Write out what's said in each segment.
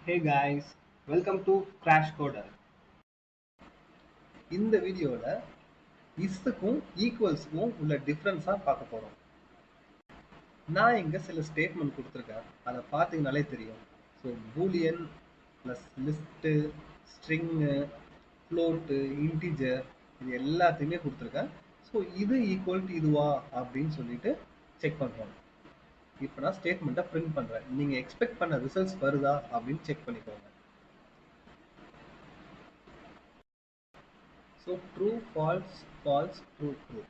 Hey guys, welcome to Crash Coder. இந்த வீடியோல இஸ்க்கும் ஈக்குவல்ஸ்க்கும் உள்ள டிஃப்ரென்ஸா பார்க்க போறோம். நான் இங்க சில ஸ்டேட்மெண்ட் கொடுத்துருக்கேன். அதை பார்த்தீங்கனாலே தெரியும். So Boolean plus list, string, float, integer இது எல்லாத்தையுமே கொடுத்துருக்கேன். ஸோ இது ஈக்குவல் டு இதுவா அப்படின்னு சொல்லிட்டு செக் பண்ணுறோம். இப்போ நான் ஸ்டேட்மெண்ட்டை பிரிண்ட் பண்ணுறேன். நீங்கள் எக்ஸ்பெக்ட் பண்ண ரிசல்ட்ஸ் வருதா அப்படின்னு செக் பண்ணிக்கோங்க. So true, false, false, true, true.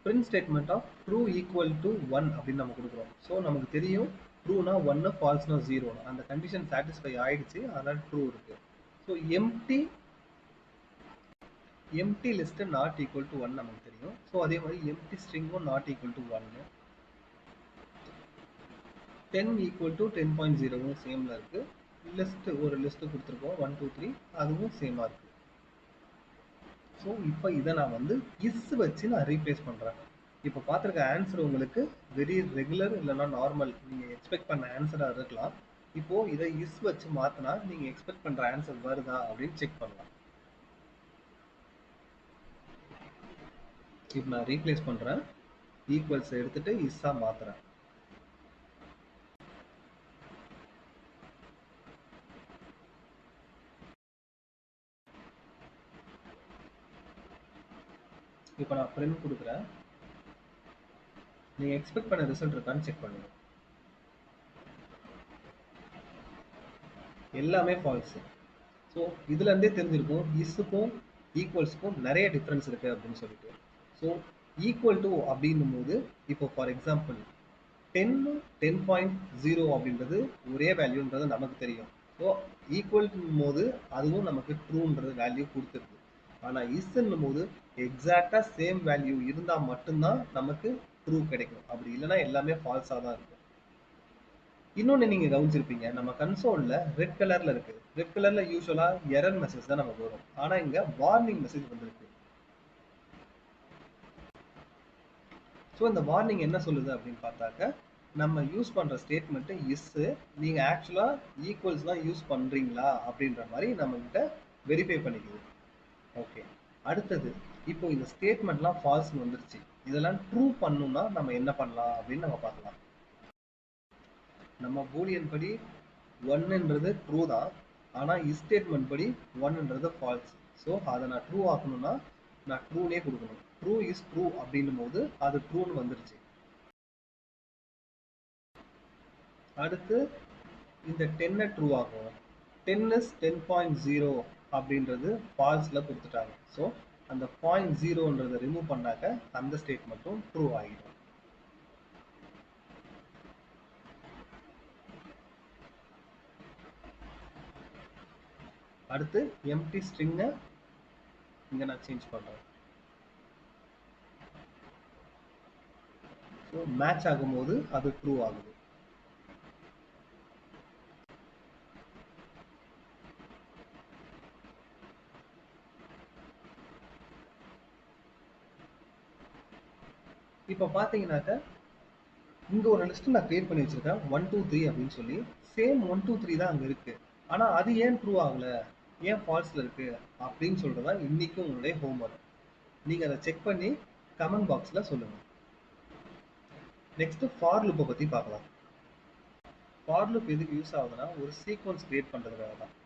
Print statement of true equal to 1 அப்படின்னு நம்ம கொடுக்குறோம். ஸோ நமக்கு தெரியும் ட்ரூனா 1, ஃபால்ஸ்னா 0. அந்த கண்டிஷன் சாட்டிஸ்ஃபை ஆயிடுச்சு, அதனால ட்ரூ இருக்கு. So empty list not equal to 1 நமக்கு தெரியும். ஸோ அதே மாதிரி எம்டி ஸ்ட்ரிங்கும் not equal to 1. 10 equal to 10.0வும் சேம்ல இருக்கு. ஒரு லிஸ்ட் கொடுத்துருக்கோம் 1 2 3, அதுவும் சேமா இருக்கு. ஸோ இப்போ இதை நான் வந்து இஸ் வச்சு நான் ரீப்ளேஸ் பண்ணுறேன். இப்போ பார்த்துருக்க ஆன்சர் உங்களுக்கு வெரி ரெகுலர் இல்லைன்னா நார்மல், நீங்கள் எக்ஸ்பெக்ட் பண்ண ஆன்சராக இருக்கலாம். இப்போது இதை இஸ் வச்சு மாற்றினா நீங்கள் எக்ஸ்பெக்ட் பண்ணுற ஆன்சர் வருதா அப்படின்னு செக் பண்ணலாம். இப்போ நான் ரீப்ளேஸ் பண்ணுறேன், ஈக்குவல்ஸ் எடுத்துகிட்டு இஸ்ஸாக மாற்றுறேன். இப்போ நான் பிரிண்ட் கொடுக்குறேன். நீங்கள் எக்ஸ்பெக்ட் பண்ண ரிசல்ட் இருக்கான்னு செக் பண்ணுங்க. எல்லாமே ஃபால்ஸு. ஸோ இதுலேருந்தே தெரிஞ்சிருக்கும் இஸ்ஸுக்கும் ஈக்குவல்ஸுக்கும் நிறைய டிஃப்ரென்ஸ் இருக்குது அப்படின்னு சொல்லிட்டு. ஸோ ஈக்குவல் டு அப்படின்னும் போது இப்போ ஃபார் எக்ஸாம்பிள் 10.0 அப்படின்றது ஒரே வேல்யூன்றது நமக்கு தெரியும். ஸோ ஈக்குவல் போது அதுவும் நமக்கு ட்ரூன்றது வேல்யூ கொடுத்துருது. ஆனால் இஸ்ன்னும் போது எக்ஸாக்டாக சேம் வேல்யூ இருந்தால் மட்டும்தான் நமக்கு ட்ரூ கிடைக்கும். அப்படி இல்லைன்னா எல்லாமே ஃபால்ஸாக தான் இருக்கும். இன்னொன்று நீங்கள் கவனிச்சிருப்பீங்க, நம்ம கன்சோலில் ரெட் கலரில் இருக்கு. ரெட் கலரில் யூஸ்வலாக எரர் மெசேஜ் தான் நமக்கு வரும். ஆனால் இங்கே வார்னிங் மெசேஜ் வந்திருக்கு. ஸோ இந்த வார்னிங் என்ன சொல்லுது அப்படின்னு பார்த்தாக்க, நம்ம யூஸ் பண்ணுற ஸ்டேட்மெண்ட்டு இஸ்ஸு, நீங்கள் ஆக்சுவலாக ஈக்குவல்ஸ் தான் யூஸ் பண்ணுறீங்களா அப்படின்ற மாதிரி நம்மகிட்ட வெரிஃபை பண்ணிக்குது. ஓகே, அடுத்தது இப்போ இந்த ஸ்டேட்மெண்ட்லாம் ஃபால்ஸ்னு வந்துருச்சு. இதெல்லாம் ட்ரூ பண்ணணும்னா நம்ம என்ன பண்ணலாம் அப்படின்னு நம்ம பார்க்கலாம். நம்ம பூலியன் படி 1ன்றது ட்ரூ தான், ஆனால் இஸ் ஸ்டேட்மெண்ட் படி 1ன்றது ஃபால்ஸ். ஸோ அதை நான் ட்ரூ ஆக்கணும்னா நான் ட்ரூனே கொடுக்கணும். ட்ரூ இஸ் ட்ரூ அப்படின்னும் போது அது ட்ரூன்னு வந்துருச்சு. அடுத்து இந்த 10 ட்ரூ ஆகும். 10 இஸ் 10.0 அப்படின்றது ஃபால்ஸில் கொடுத்துட்டாங்க. ஸோ அந்த 0.0ன்றதை ரிமூவ் பண்ணாக்க அந்த ஸ்டேட்மெண்ட்டும் ட்ரூ ஆகிடும். அடுத்து எம்டி ஸ்ட்ரிங்கை இங்கே நான் சேஞ்ச் பண்ணுறேன். ஸோ மேட்ச் ஆகும்போது அது ட்ரூ ஆகுது. இப்போ பார்த்தீங்கன்னாக்க இங்கே ஒரு லிஸ்ட் நான் கிரியேட் பண்ணி வச்சிருக்கேன் 1 2 3 அப்படின்னு சொல்லி. சேம் 1 2 3 தான் அங்கே இருக்கு. ஆனால் அது ஏன் ட்ரூ ஆகலை, ஏன் ஃபால்ஸில் இருக்கு அப்படின்னு சொல்றதா இன்னைக்கும் உங்களுடைய ஹோம்ஒர்க். நீங்கள் அதை செக் பண்ணி கமெண்ட் பாக்ஸில் சொல்லுங்கள். நெக்ஸ்ட் ஃபார் லூப்பை பற்றி பார்க்கலாம். ஃபார் லூப் எதுக்கு யூஸ் ஆகுதுன்னா ஒரு சீக்வன்ஸ் கிரியேட் பண்ணுறதுக்காக தான்.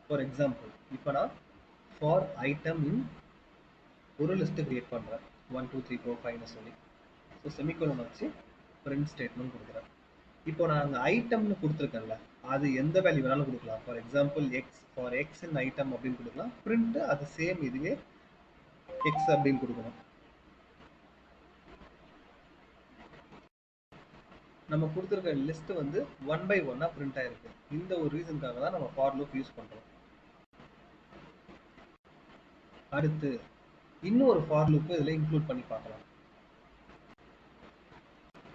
ஃபார் எக்ஸாம்பிள் இப்போ நான் ஃபார் ஐட்டம் இன் ஒரு லிஸ்ட்டு கிரியேட் பண்ணுறேன் 1 2 3 4 5ன்னு சொல்லி. ஸோ செமிகோலன் வச்சு பிரிண்ட் ஸ்டேட்மெண்ட் கொடுக்குறேன். இப்போ நான் அங்கே ஐட்டம்னு கொடுத்துருக்கேன்ல, அது எந்த வேல்யூ வேணாலும் கொடுக்கலாம். For example X, for X in item அப்படின்னு கொடுக்கலாம். பிரிண்ட் அது சேம் இதுவே எக்ஸ் அப்படின்னு கொடுக்கணும். நம்ம கொடுத்துருக்க லிஸ்ட் வந்து 1 by 1 பிரிண்ட் ஆயிருக்கு. இந்த ஒரு ரீசனுக்காக தான் நம்ம ஃபார் லூப் யூஸ் பண்றோம். அடுத்து இன்னொரு ஃபார் லூப் இதில் இன்க்ளூட் பண்ணி பார்க்கலாம்.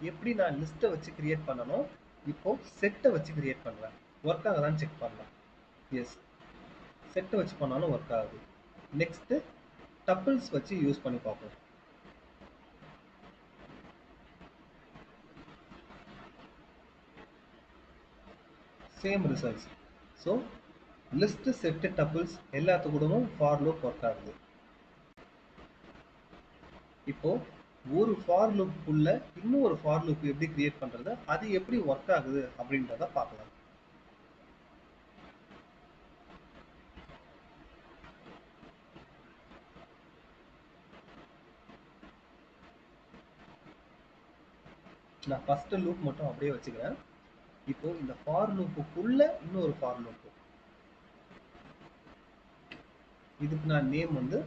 எப்படி நான் லிஸ்ட்டை வச்சு கிரியேட் பண்ணணும், இப்போ செட்டை வச்சு கிரியேட் பண்ணுறேன். ஒர்க் ஆகுதான்னு செக் பண்ணலாம். எஸ், செட்டை வச்சு பண்ணாலும் ஒர்க் ஆகுது. நெக்ஸ்ட்டு டப்பிள்ஸ் வச்சு யூஸ் பண்ணி பார்ப்போம். Same results. So list set tuples எல்லாத்து கூடவும் ஃபார் லூப் ஒர்க் ஆகுது. இப்போ ஒரு ஃபார் லூப்புக்குள்ள இன்னொரு ஃபார் லூப் எப்படி கிரியேட் பண்றது, அது எப்படி ஒர்க் ஆகுது அப்படின்றத பார்க்கலாம். நான் ஃபர்ஸ்ட் லூப் மட்டும் அப்படியே வச்சுக்கிறேன். இப்போ இந்த ஃபார் லூப்புக்குள்ள இன்னொரு ஃபார் லூப், இதுக்கு நான் நேம் வந்து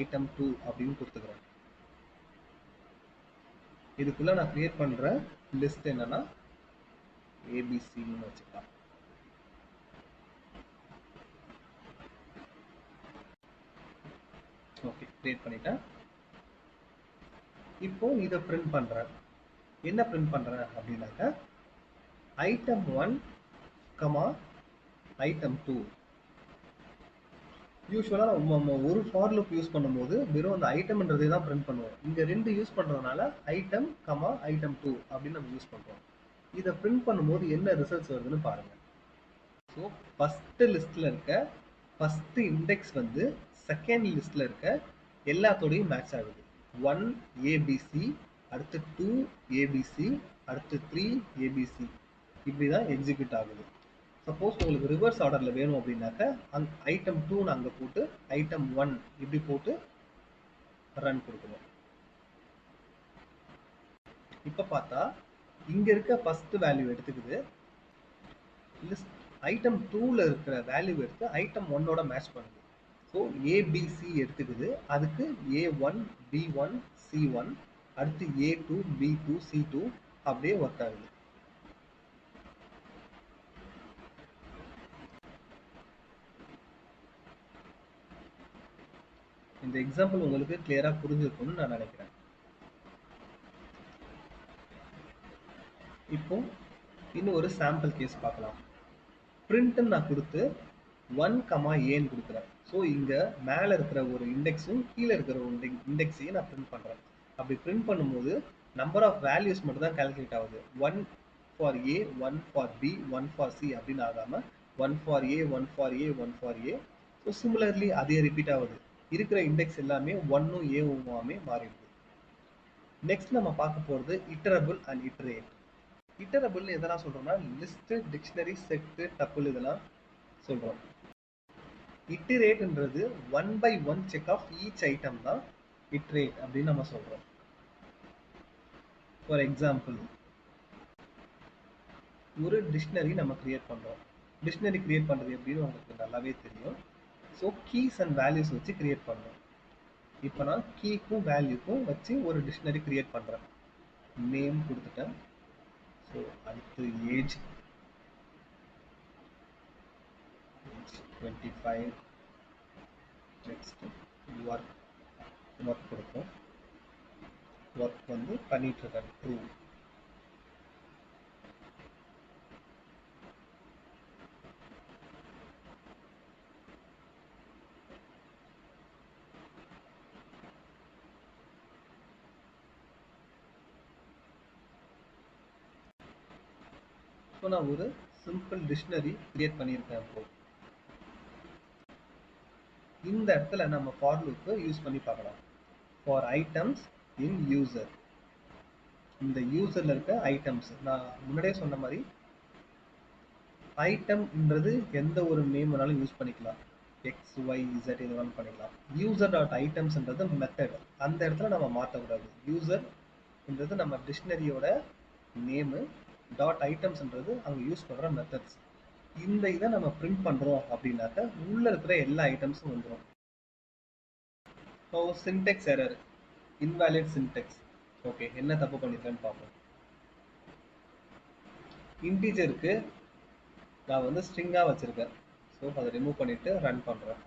ஐட்டம் 2 அப்படின்னு கொடுத்துக்கிறேன். இதுக்குள்ள நான் கிரியேட் பண்ற லிஸ்ட் என்னன்னா ஏபிசின்னு வச்சுக்கலாம். ஓகே, கிரியேட் பண்ணிட்டேன். இப்போ இதை பிரிண்ட் பண்றேன். என்ன பிரிண்ட் பண்றேன் அப்படின்னாக்க ஐட்டம் 1 கமா ஐட்டம் 2. யூஸ்வலா நம்ம ஒரு ஃபார் லூப் யூஸ் பண்ணும்போது வெறும் அந்த ஐட்டம்ன்றதே தான் பிரிண்ட் பண்ணுவோம். இங்க ரெண்டு யூஸ் பண்றதுனால ஐட்டம் கமா ஐட்டம் 2 அப்படின்னு நம்ம யூஸ் பண்றோம். இதை பிரிண்ட் பண்ணும்போது என்ன ரிசல்ட்ஸ் வருதுன்னு பாருங்க. ஸோ ஃபர்ஸ்ட் லிஸ்ட்ல இருக்க ஃபர்ஸ்ட் இண்டெக்ஸ் வந்து செகண்ட் லிஸ்ட்ல இருக்க எல்லாத்தோடையும் மேட்ச் ஆகுது. 1 ஏபிசி, அடுத்து 2 ஏபிசி, அடுத்து 3 ஏபிசி, இப்படிதான் எக்ஸிக்யூட் ஆகுது. சப்போஸ் உங்களுக்கு ரிவர்ஸ் ஆர்டர்ல வேணும் அப்படின்னாக்க ஐட்டம் 2 அங்க போட்டு ஐட்டம் 1 இப்படி போட்டு ரன் கொடுக்கணும். இப்ப பார்த்தா இங்க இருக்க ஃபர்ஸ்ட் வேல்யூ எடுத்துக்குது, லிஸ்ட் ஐட்டம் 2ல இருக்கிற வேல்யூ எடுத்து ஐட்டம் 1ஓட மேட்ச் பண்ணுது. ஸோ ஏபிசி எடுத்துக்குது, அதுக்கு A1 B1 C1, அடுத்து A2 B2 C2 அப்படியே ஒர்க் ஆகுது. இந்த எக்ஸாம்பிள் உங்களுக்கு கிளியரா புரிஞ்சிருக்கும்னு நான் நினைக்கிறேன். இப்போ இன்னும் ஒரு சாம்பிள் கேஸ் பார்க்கலாம். பிரிண்ட்னு நான் கொடுத்து 1 கமா ஏன்னு கொடுக்குறேன். ஸோ இங்க மேல இருக்கிற ஒரு இண்டெக்ஸும் கீழே இருக்கிற ஒரு இண்டெக்ஸையும் நான் பிரிண்ட் பண்றேன். அப்படி பிரிண்ட் பண்ணும்போது நம்பர் ஆஃப் வேல்யூஸ் மட்டும் தான் கால்குலேட் ஆகுது. 1 for A, 1 for B, 1 for C அப்படின்னு ஆகாம 1 for A, 1 for A, 1 for A. So similarly அதே ரிப்பீட் ஆகுது. இருக்கிற இண்டெக்ஸ் எல்லாமே 1ம் ஏவுமாமே மாறிடுது. நெக்ஸ்ட் நம்ம பார்க்க போறது இட்டரபிள் அண்ட் இட்டரேட். இட்டரபிள் எதெல்லாம் சொல்றோம்னா லிஸ்ட், டிக்ஷனரி, செட், டப்பிள் இதெல்லாம் சொல்றோம். இட்டரேட்ன்றது 1 by 1 check of each item தான் இட்டரேட் அப்படின்னு நம்ம சொல்றோம். ஃபார் எக்ஸாம்பிள், ஒரு டிக்ஷனரி நம்ம கிரியேட் பண்றோம். டிக்ஷனரி கிரியேட் பண்றது எப்படின்னு உங்களுக்கு நல்லாவே தெரியும். ஸோ கீஸ் அண்ட் வேல்யூஸ் வச்சு கிரியேட் பண்றோம். இப்போ நான் கீக்கும் வேல்யூக்கும் வச்சு ஒரு டிக்ஷனரி கிரியேட் பண்றேன். நேம் கொடுத்துட்டேன். ஸோ அடுத்து ஏஜ் 25. நெக்ஸ்ட் ஒர்க், ஒர்க் கொடுப்போம். ஒர்க் வந்து பண்ணிட்டு இருக்கேன் ட்ரூ. ஸோ நான் ஒரு சிம்பிள் டிக்ஷனரி கிரியேட் பண்ணியிருக்கேன். இப்போ இந்த இடத்துல நம்ம ஃபார் லூப் யூஸ் பண்ணி பார்க்கலாம். ஃபார் ஐட்டம்ஸ் இன் யூசர், இந்த யூசர்ல இருக்க ஐட்டம்ஸ் நான் முன்னாடியே சொன்ன மாதிரி ஐட்டம்ன்றது எந்த ஒரு நேம் வேணாலும் யூஸ் பண்ணிக்கலாம். எக்ஸ் ஒய் இசட் இது வேணாலும் பண்ணிக்கலாம். யூசர் டாட் ஐட்டம்ஸ்ன்றது மெத்தட், அந்த இடத்துல நம்ம மாற்றக்கூடாது. யூசர்ன்றது நம்ம டிக்ஷனரியோட நேமு, டாட் ஐட்டம்ஸ்ன்றது அங்கே யூஸ் பண்ணுற மெத்தட்ஸ். இந்த இதை நம்ம பிரிண்ட் பண்ணுறோம் அப்படின்னாக்க உள்ள இருக்கிற எல்லா ஐட்டம்ஸும் வந்துடும். So Sintex error, invalid Sintex. Okay, என்ன தப்பு பண்ணிருக்கேன்னு பார்ப்போம். இன்டீஜருக்கு நான் வந்து ஸ்ட்ரிங்காக வச்சுருக்கேன். ஸோ அதை ரிமூவ் பண்ணிவிட்டு ரன் பண்ணுறேன்.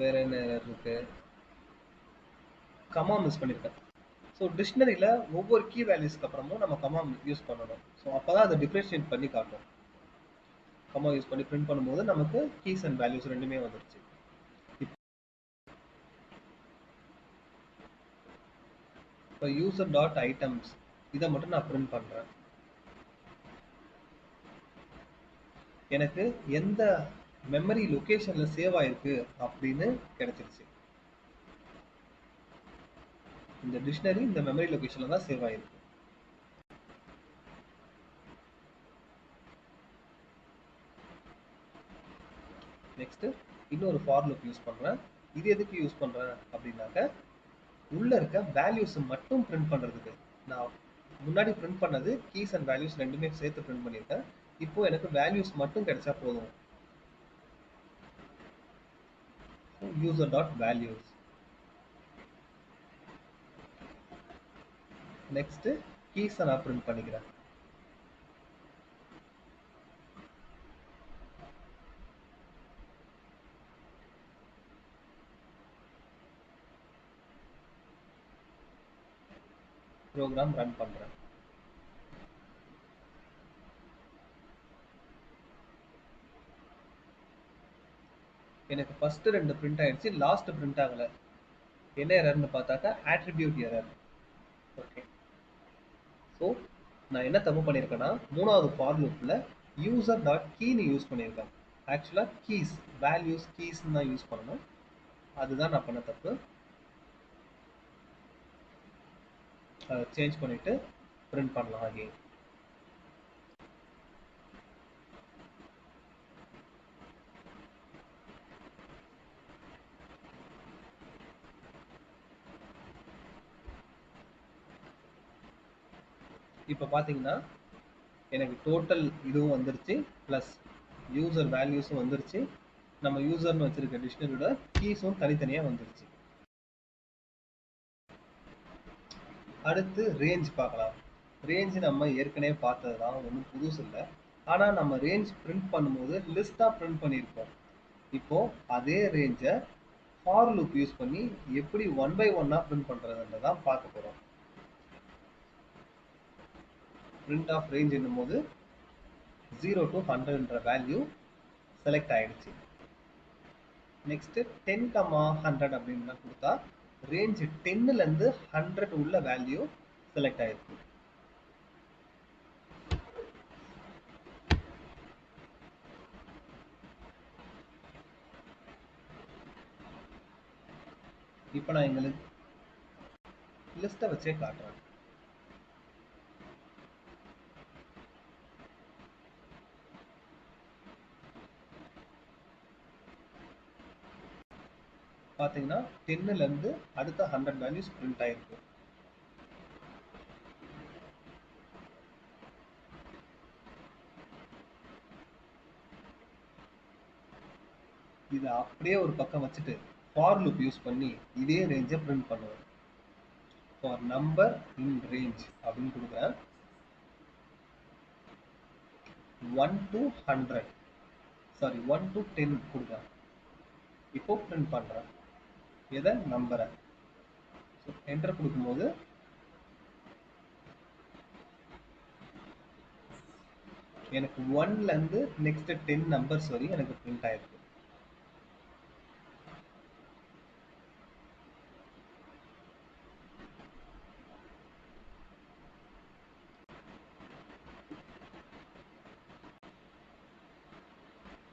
வேற என்ன எரர் இருக்கு? கமா மிஸ் பண்ணியிருக்கேன். ஸோ டிக்ஷனரியில் ஒவ்வொரு கீ வேல்யூஸ்க்கு அப்புறமும் நம்ம கமா யூஸ் பண்ணணும். ஸோ அப்போ தான் அதை டிஃப்ரென்ஷியேட் பண்ணி காட்டும். கமா யூஸ் பண்ணி பிரிண்ட் பண்ணும்போது நமக்கு கீஸ் அண்ட் வேல்யூஸ் ரெண்டுமே வந்துருச்சு. இப்போ யூசர் டாட் ஐட்டம்ஸ் இதை மட்டும் நான் பிரிண்ட் பண்ணுறேன். எனக்கு எந்த மெமரி லொகேஷன்ல சேவ் ஆயிருக்கு அப்படின்னு கிடைச்சிருச்சு. இந்த டிக்ஷனரி இந்த மெமரி லொகேஷன்ல தான் சேவ் ஆயிருக்கு. நெக்ஸ்ட் இன்னொரு ஃபார் லூப் யூஸ் பண்றேன். இது எதுக்கு யூஸ் பண்றேன் அப்படின்னாக்க, உள்ள இருக்க வேல்யூஸ் மட்டும் பிரிண்ட் பண்றதுக்கு. நான் முன்னாடி பிரிண்ட் பண்ணது கீஸ் அண்ட் வேல்யூஸ் ரெண்டுமே சேர்த்து பிரிண்ட் பண்ணியிருக்கேன். இப்போ எனக்கு வேல்யூஸ் மட்டும் கிடைச்சா போதும். User dot values. நெக்ஸ்ட் கீஸை நான் பிரிண்ட் பண்ணிக்கிறேன். ப்ரோக்ராம் ரன் பண்றேன். எனக்கு ஃபர்ஸ்ட் ரெண்டு பிரிண்ட் ஆயிடுச்சு, லாஸ்ட் பிரிண்ட் ஆகல. என்ன எரர்னு பார்த்தாக்கா ஆட்ரிபியூட் எரர். ஓகே, ஸோ நான் என்ன தப்பு பண்ணியிருக்கேன்னா, மூணாவது ஃபார் லூப்ல யூசர் டாட் கீன்னு யூஸ் பண்ணியிருக்கேன். ஆக்சுவலாக கீஸ் வேல்யூஸ் கீஸ்ன்னு தான் யூஸ் பண்ணணும். அதுதான் நான் பண்ண தப்பு. அதை சேஞ்ச் பண்ணிட்டு பிரிண்ட் பண்ணலாம் அகெயின். இப்போ பார்த்தீங்கன்னா எனக்கு டோட்டல் இதுவும் வந்துருச்சு, ப்ளஸ் யூசர் வேல்யூஸும் வந்துருச்சு. நம்ம யூசர்னு வச்சிருக்க டிக்ஷனரியோட கீஸும் தனித்தனியாக வந்துருச்சு. அடுத்து ரேஞ்ச் பார்க்கலாம். ரேஞ்ச் நம்ம ஏற்கனவே பார்த்தது தான், ஒன்றும் புதுசு இல்லை. ஆனால் நம்ம ரேஞ்ச் பிரிண்ட் பண்ணும்போது லிஸ்ட்டாக பிரிண்ட் பண்ணியிருப்போம். இப்போ அதே ரேஞ்சை ஃபார் லூப் யூஸ் பண்ணி எப்படி ஒன் பை ஒன்னாக பிரிண்ட் பண்ணுறதுன்னு தான் பார்க்க போகிறோம். பிரிண்ட் ஆஃப் ரேஞ்ச் என்னும்போது 0 to 100ன்ற வேல்யூ செலக்ட் ஆயிடுச்சு. நெக்ஸ்ட் 10, 100 அப்படின்னு கொடுத்தா ரேஞ்ச் 10லேருந்து 100 உள்ள வேல்யூ செலக்ட் ஆயிருக்கு. இப்போ நான் எங்களுக்கு லிஸ்ட்டை வச்சே காட்டுறேன். பார்த்தீங்கன்னா 10லேருந்து அடுத்த 100 வேல்யூஸ் பிரிண்ட் ஆயிருக்கு. இதை அப்படியே ஒரு பக்கம் வச்சுட்டு ஃபார் லூப் யூஸ் பண்ணி இதே ரேஞ்சை பிரிண்ட் பண்ணுவேன். ஃபார் நம்பர் இன் ரேஞ்ச் அப்படின்னு கொடுக்குறேன். 1 to 100, சாரி 1 to 10 கொடுக்குறேன். இப்போ பிரிண்ட் பண்ணுறேன் எதை, நம்பரை. ஸோ என்டர் கொடுக்கும்போது எனக்கு 1லேருந்து நெக்ஸ்ட் 10 நம்பர்ஸ் வரையும் எனக்கு பிரிண்ட் ஆயிருக்கு.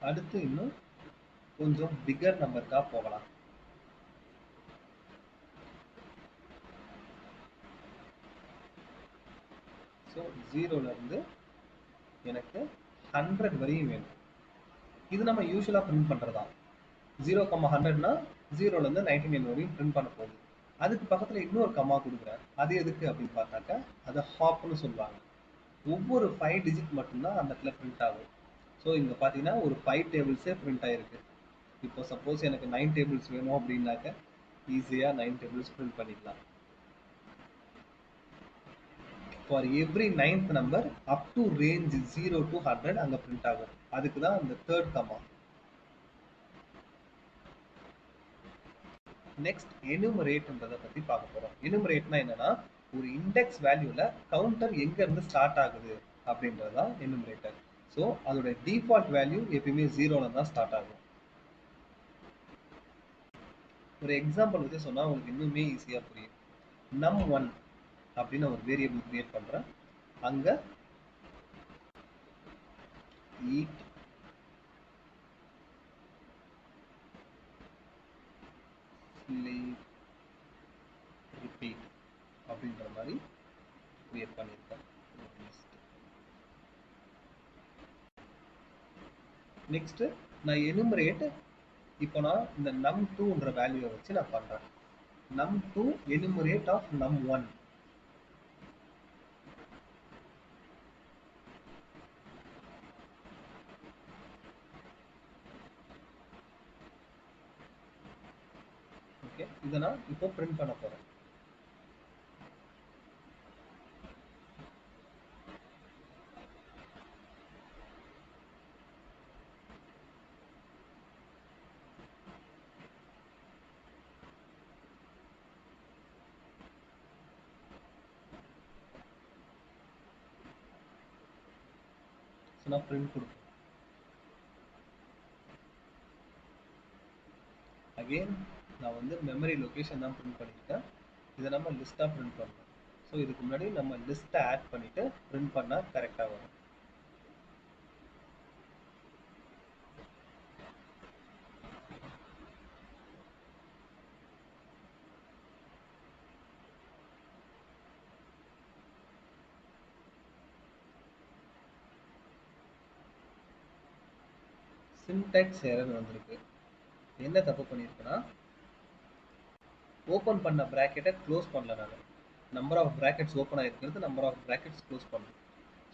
அடுத்து இன்னும் கொஞ்சம் பிகர் நம்பருக்காக போகலாம். ஸோ 0லேருந்து எனக்கு 100 வரையும் வேணும். இது நம்ம யூஸ்வலாக பிரிண்ட் பண்ணுறதா. 0,100னா 0லேருந்து 99 வரையும் பிரிண்ட் பண்ண போகுது. அதுக்கு பக்கத்தில் இன்னொரு கம்மா கொடுக்குறேன். அது எதுக்கு அப்படின்னு பார்த்தாக்கா அதை ஹாப்னு சொல்லுவாங்க. ஒவ்வொரு 5 டிஜிட் மட்டும்தான் அந்த இடத்துல பிரிண்ட் ஆகும். ஸோ இங்கே பார்த்தீங்கன்னா ஒரு 5 டேபிள்ஸே பிரிண்ட் ஆயிருக்கு. இப்போ சப்போஸ் எனக்கு 9 டேபிள்ஸ் வேணும் அப்படின்னாக்க ஈஸியாக 9 டேபிள்ஸ் பிரிண்ட் பண்ணிக்கலாம். For every 9th number up to range 0 to 100 அங்கே பிரிண்ட் ஆகும். அதுக்கு தான் அந்த தேர்ட் கமா. நெக்ஸ்ட் எனுமரேட்ன்றதை பற்றி பார்க்க போகிறோம். எனுமரேட்னா என்னன்னா, ஒரு இண்டெக்ஸ் வேல்யூல கவுண்டர் எங்க இருந்து ஸ்டார்ட் ஆகுது அப்படின்றதான் எனுமரேட்டர். ஸோ அதோட டிஃபால்ட் வேல்யூ எப்பயுமே 0ல தான் ஸ்டார்ட் ஆகும். ஒரு எக்ஸாம்பிள் வச்சு சொன்னால் உங்களுக்கு இன்னுமே ஈஸியாக புரியும். num1 அப்படின்னு ஒரு வேரியபிள் கிரியேட் பண்ணுறேன். அங்கே eat sleep repeat அப்படின்ற மாதிரி கிரியேட் பண்ணியிருக்கேன். நெக்ஸ்ட் நான் எனுமரேட், இப்போ நான் இந்த num2ன்ற வேல்யூவை வச்சு நான் பண்றேன். num2 enumerate of num1. Okay, இதை நான் இப்போ பிரிண்ட் பண்ண போறேன். நான் பிரிண்ட் கொடுப்பேன். அகெயின் நான் வந்து மெமரி லொகேஷன் தான் பிரிண்ட் பண்ணியிருக்கேன். இதை நம்ம லிஸ்ட்டாக பிரிண்ட் பண்ணலாம். ஸோ இதுக்கு முன்னாடி நம்ம லிஸ்ட்டை ஆட் பண்ணிட்டு பிரிண்ட் பண்ணால் கரெக்டாக வரும். சின்டாக்ஸ் எரர் வந்திருக்கு. என்ன தப்பு பண்ணியிருக்கேன்னா, ஓப்பன் பண்ண ப்ராக்கெட்டை க்ளோஸ் பண்ணல நான். நம்பர் ஆஃப் ப்ராக்கெட்ஸ் ஓப்பன் ஆகிருக்கிறது, நம்பர் ஆஃப் ப்ராக்கெட்ஸ் க்ளோஸ் பண்ணணும்.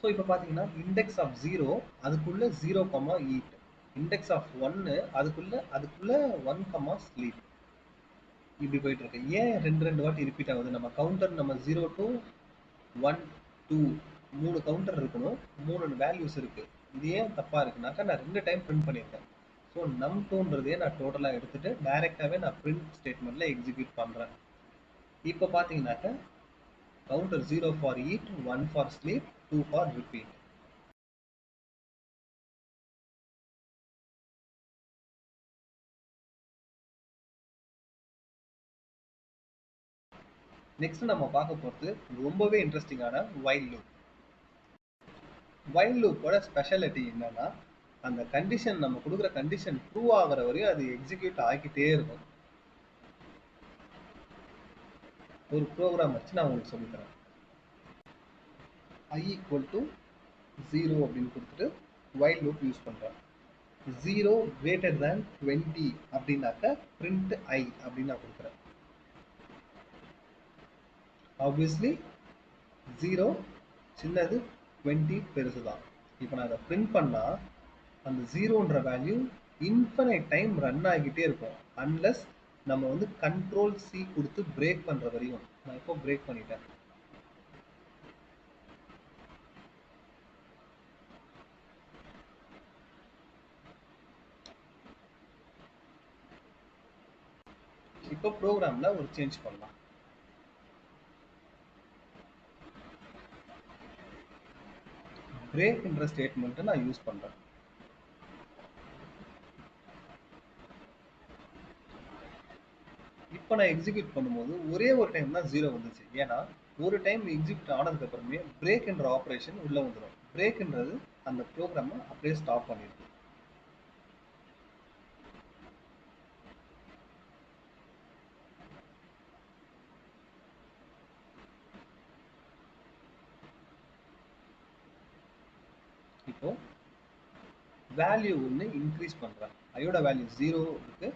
ஸோ இப்போ பார்த்தீங்கன்னா இண்டெக்ஸ் ஆஃப் 0 அதுக்குள்ள 0,8, இண்டெக்ஸ் ஆஃப் 1 அதுக்குள்ள 1, ஸ்லீப், இப்படி போயிட்டு இருக்கு. ஏன் ரெண்டு வாட்டி ரிப்பீட் ஆகுது? நம்ம கவுண்டர் நம்ம 0 to 1 2 3 கவுண்டர் இருக்கணும், 3 வேல்யூஸ் இருக்கு. இது ஏன் தப்பா இருக்குனாக்கா நான் 2 டைம் பிரிண்ட் பண்ணியிருக்கேன். ஸோ num2ன்றதையே நான் டோட்டலாக எடுத்துட்டு டைரெக்டாகவே நான் பிரிண்ட் ஸ்டேட்மெண்ட்ல எக்ஸிக்யூட் பண்றேன். இப்போ பார்த்தீங்கன்னாக்க counter 0 for eat, 1 for sleep, 2 for repeat. Next நம்ம பார்க்க போகிறது ரொம்பவே இன்ட்ரெஸ்டிங்கான வைல் லூப். வைல் லூப்போட ஸ்பெஷாலிட்டி என்னன்னா, அந்த கண்டிஷன் நம்ம கொடுக்குற கண்டிஷன் ட்ரூ ஆகிற வரையும் அது எக்ஸிக்யூட் ஆகிட்டே இருக்கும். ஒரு ப்ரோக்ராம் வச்சு நான் உங்களுக்கு சொல்லித்தரேன். i ஈக்குவல் டு 0 அப்படின்னு கொடுத்துட்டு வைல் லூப் யூஸ் பண்ணுறேன். 0 greater than 20 அப்படின்னாக்க print i அப்படின்னு நான் கொடுக்குறேன். ஆப்வியஸ்லி 0 சின்னது, 20 பெருசு தான். இப்போ நான் அதை பிரிண்ட் பண்ணால் அந்த 0ன்ற வேல்யூ இன்ஃபனைட் டைம் ரன் ஆகிட்டே இருக்கும், அன்லெஸ் நம்ம வந்து கண்ட்ரோல் சி கொடுத்து பிரேக் பண்ணுற வரையும். நான் இப்போ பிரேக் பண்ணிட்டேன். இப்போ ப்ரோக்ராம்ல ஒரு சேஞ்ச் பண்ணலாம். பிரேக் என்ற ஸ்டேட்மெண்ட்டை நான் யூஸ் பண்றேன். இப்போ நான் எக்ஸிக்யூட் பண்ணும்போது ஒரே ஒரு டைம் தான் 0 வந்துச்சு. ஏன்னா ஒரு டைம் எக்ஸிக்யூட் ஆனதுக்கு அப்புறமே பிரேக் என்ற ஆப்ரேஷன் உள்ள வந்துடும். பிரேக்ன்றது அந்த ப்ரோக்ராமை அப்படியே ஸ்டாப் பண்ணிடும். இப்போ வேல்யூ ஒன்று இன்க்ரீஸ் பண்றேன். ஐயோட வேல்யூ 0 இருக்கு,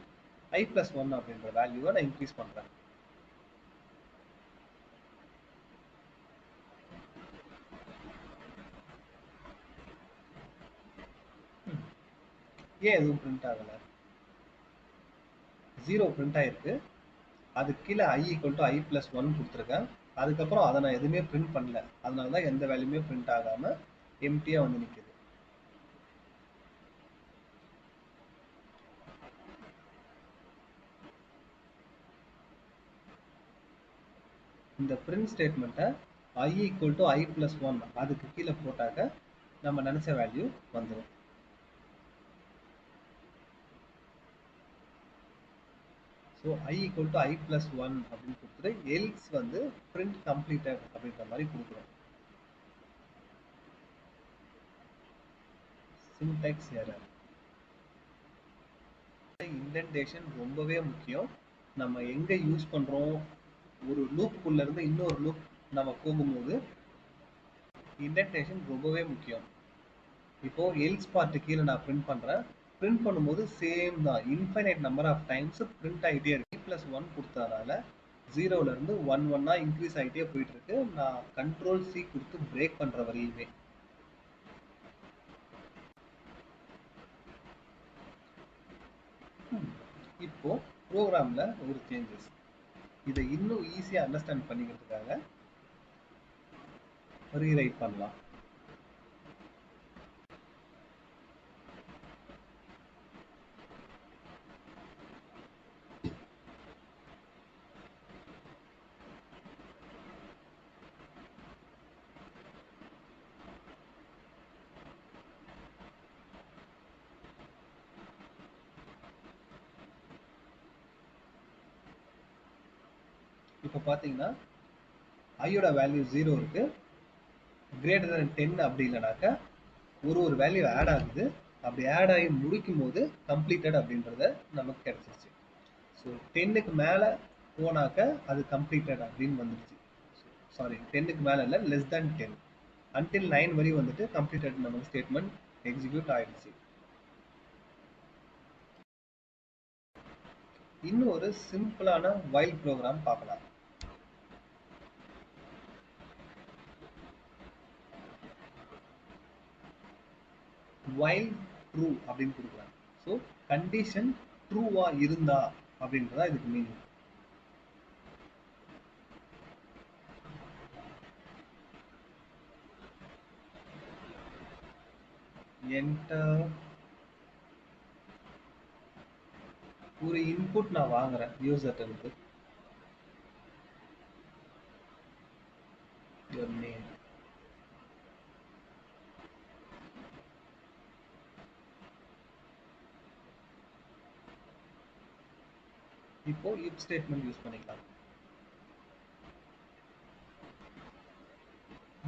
i+1 அப்படின்ற வேல்யூவை நான் இன்க்ரீஸ் பண்றேன். ஏன் எதுவும் பிரிண்ட் ஆகல? 0 பிரிண்ட் ஆயிருக்கு, அதுக்கு கீழே i ஈக்குவல் டு i+1 கொடுத்துருக்கேன். அதுக்கப்புறம் அதை நான் எதுவுமே பிரிண்ட் பண்ணல, அதனால தான் எந்த வேல்யூமே பிரிண்ட் ஆகாம எம்டியா வந்து நிற்குது. இந்த பிரிண்ட் ஸ்டேட்மெண்ட்டை i ஈக்குவல் டு i+1 அதுக்கு கீழே போட்டாக்க நம்ம நினைச்ச வேல்யூ வந்துடும். So i equal to i+1 அப்படின்னு கொடுத்துட்டு எல்ஸ் வந்து பிரிண்ட் கம்ப்ளீட்டட் அப்படின்ற மாதிரி கொடுக்குறோம். Syntax error. இண்டென்டேஷன் ரொம்பவே முக்கியம். நம்ம எங்க யூஸ் பண்றோம், ஒரு லூப்புக்குள்ள இருந்து இன்னொரு லூப் நம்ம போகும்போது இண்டென்டேஷன் ரொம்பவே முக்கியம். இப்போ எல்ஸ் பார்ட் கீழே நான் பிரிண்ட் பண்றேன். பிரிண்ட் பண்ணும்போது சேம் தான், infinite number of times print ஆகிட்டே இருக்கு. பிளஸ் ஒன் கொடுத்ததுனால ஜீரோல இருந்து ஒன்னா இன்க்ரீஸ் ஆகிட்டே போயிட்டு இருக்கு. நான் கண்ட்ரோல் சி கொடுத்து பிரேக் பண்ற வரையுமே. இப்போ ப்ரோக்ராம்ல ஒரு சேஞ்சஸ், இதை இன்னும் ஈஸியா அண்டர்ஸ்டாண்ட் பண்ணிக்கிறதுக்காக ரீரைட் பண்ணலாம். இப்போ பாத்தீங்கன்னா ஐயோட வேல்யூ 0 இருக்கு, கிரேட்டர் than 10 அப்படி இல்லைனாக்கா ஒரு வேல்யூ ஆட் ஆகுது. அப்படி ஆட் ஆகி முடிக்கும் போது கம்ப்ளீட்டட் அப்படின்றத நமக்கு கிடைச்சிருச்சு. ஸோ 10க்கு மேலே போனாக்க அது கம்ப்ளீட்டட் அப்படின்னு வந்துருச்சு. சாரி, 10க்கு மேலே இல்லை, லெஸ் தேன் 10. அன்டில் 9 வரையும் வந்துட்டு கம்ப்ளீட்டட் நமக்கு ஸ்டேட்மெண்ட் எக்ஸிக்யூட் ஆயிடுச்சு. இன்னும் ஒரு சிம்பிளான வைல் ப்ரோக்ராம் பார்க்கலாம். வைல் ட்ரூ அப்படின்னு கொடுக்குறாங்க. ஸோ கண்டிஷன் ட்ரூவா இருந்தா அப்படின்றதா இதுக்கு மீனிங். என்டர் ஒரு இன்புட் நான் வாங்குறேன் யூசர்ட்ட இருந்து, your name. இப்போ if ஸ்டேட்மெண்ட் யூஸ் பண்ணிக்கலாம்.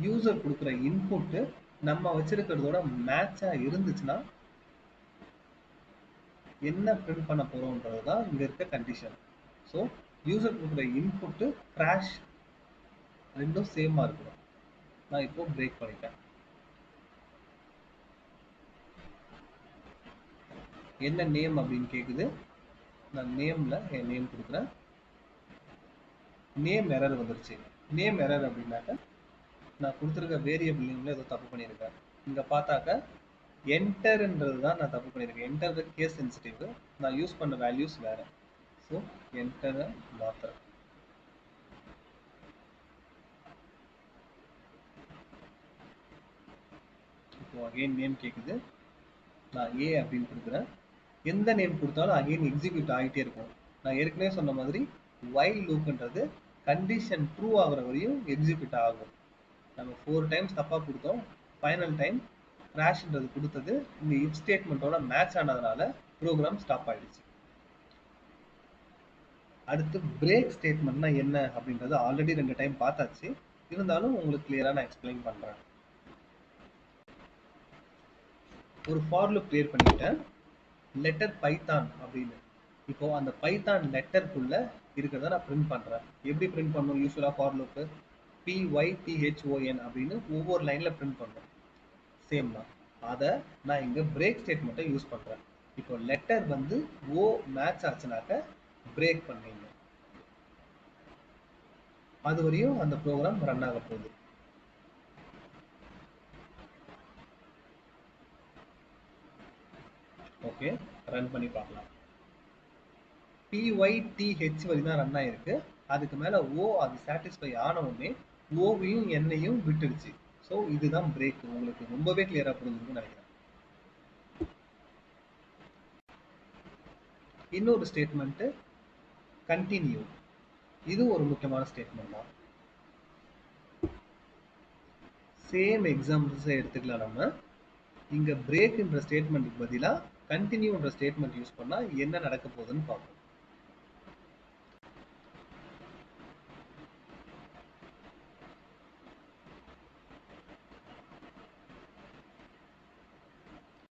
யூசர் கொடுக்குற இன்புட் நம்ம வச்சிருக்கிறதோட மேட்சா இருந்துச்சுன்னா என்ன பிரிண்ட் பண்ண போறோம்ன்றது தான் இங்க இருக்க கண்டிஷன். ஸோ யூசர் கொடுக்குற இன்புட் கிராஷ் ரெண்டும் சேமா இருக்கணும். நான் இப்போ பிரேக் பண்ணிட்டேன். என்ன நேம் அப்படின்னு கேக்குது. நான் நேம்ல என் நேம் கொடுக்குறேன். நேம் எரர் வந்துருச்சு. நேம் எரர் அப்படின்னாக்க நான் கொடுத்துருக்க வேரியபிள் நேம்ல ஏதோ தப்பு பண்ணியிருக்கேன். இங்க பார்த்தாக்க என்டர்ன்றது தான் நான் தப்பு பண்ணியிருக்கேன். என்டர் கேஸ் சென்சிட்டிவ், நான் யூஸ் பண்ண வேல்யூஸ் வேற. ஸோ என்டரை மாத்துறேன். இப்போ அகைன் நேம் கேக்குது. நான் ஏ அப்படின்னு கொடுக்குறேன். எந்த நேம் கொடுத்தாலும் அகைன் எக்ஸிக்யூட் ஆகிட்டே இருக்கும். நான் ஏற்கனவே சொன்ன மாதிரி வைல் லூப்ன்றது கண்டிஷன் ட்ரூ ஆகுற வரையும் எக்ஸிக்யூட் ஆகும். நம்ம 4 டைம்ஸ் தப்பா கொடுத்தோம், ஃபைனல் டைம் கிராஷ்ன்றது கொடுத்தது இந்த இஃப் ஸ்டேட்மெண்ட்டோட மேட்ச் ஆனதுனால ப்ரோக்ராம் ஸ்டாப் ஆயிடுச்சு. அடுத்து பிரேக் ஸ்டேட்மெண்ட்னா என்ன அப்படின்றது ஆல்ரெடி 2 டைம் பார்த்தாச்சு. இருந்தாலும் உங்களுக்கு கிளியரா நான் எக்ஸ்பிளைன் பண்றேன். ஒரு ஃபார் லூப் கிரியேட் பண்ணிட்டேன், லெட்டர் பைத்தான் அப்படின்னு. இப்போ அந்த பைத்தான் லெட்டருக்குள்ள இருக்கிறத நான் பிரிண்ட் பண்றேன். எப்படி பிரிண்ட் பண்ணணும்? யூஸ்வலா ஃபார் லூப் PYTHON அப்படின்னு ஒவ்வொரு லைன்ல பிரிண்ட் பண்ணும். சேம் தான். அதை நான் இங்க பிரேக் ஸ்டேட்மெண்ட்டை யூஸ் பண்றேன். இப்போ லெட்டர் வந்து ஓ மேட்ச் ஆச்சுனாக்க பிரேக் பண்ணுவீங்க. அது வரையும் அந்த ப்ரோக்ராம் ரன் ஆக போகுது. ஓகே, ரன் பண்ணி பார்க்கலாம். PYTH வரை தான் ரன் ஆயிருக்கு. அதுக்கு மேல ஓ அது சாட்டிஸ்ஃபை ஆன உடனே ஓவையும் எண்ணையும் விட்டுடுச்சு. ஸோ இதுதான் பிரேக். உங்களுக்கு ரொம்பவே கிளியரா புரிஞ்சுருக்கும்னு நினைக்கிறேன். இன்னொரு ஸ்டேட்மெண்ட் கண்டினியூ. இது ஒரு முக்கியமான ஸ்டேட்மெண்ட் தான். சேம் எக்ஸாம்பிள்ஸை எடுத்துக்கலாம். நம்ம இங்க பிரேக்ன்ற ஸ்டேட்மெண்ட்டுக்கு பதிலா கண்டினியூன்ற ஸ்டேட்மெண்ட் யூஸ் பண்ணா என்ன நடக்க போகுதுன்னு பார்ப்போம்.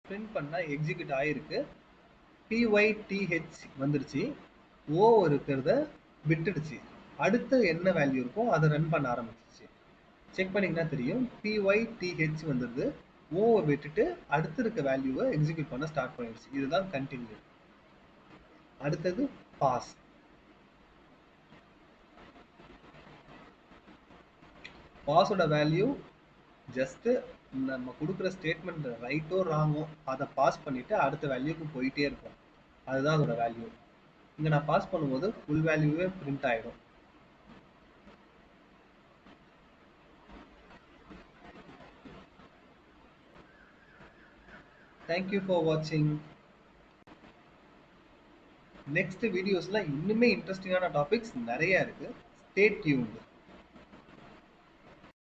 பிரிண்ட் பண்ணா எக்ஸிக்யூட் ஆயிருக்கு. PYTH வந்துருச்சு. ஓ இருக்கிறத விட்டுடுச்சு. அடுத்து என்ன வேல்யூ இருக்கோ அதை ரன் பண்ண ஆரம்பிச்சிச்சு. செக் பண்ணீங்கன்னா தெரியும், PYTH வந்துருது. ஓ விட்டுட்டு அடுத்து இருக்க வேல்யூவை எக்ஸிக்யூட் பண்ண ஸ்டார்ட் பண்ணிடுச்சு. இதுதான் கண்டினியூ. அடுத்தது பாஸ். பாஸோட வேல்யூ ஜஸ்ட் நம்ம கொடுக்குற ஸ்டேட்மெண்ட் ரைட்டோ ராங்கோ அதை பாஸ் பண்ணிட்டு அடுத்த வேல்யூக்கு போயிட்டே இருக்கும். அதுதான் அதோட வேல்யூ. இங்க நான் பாஸ் பண்ணும்போது ஃபுல் வேல்யூவே பிரிண்ட் ஆயிடும். தேங்க்யூ ஃபார் வாட்சிங். நெக்ஸ்ட் வீடியோஸ்ல இன்னுமே இன்ட்ரெஸ்டிங்கான டாபிக்ஸ் நிறைய இருக்கு. Stay tuned.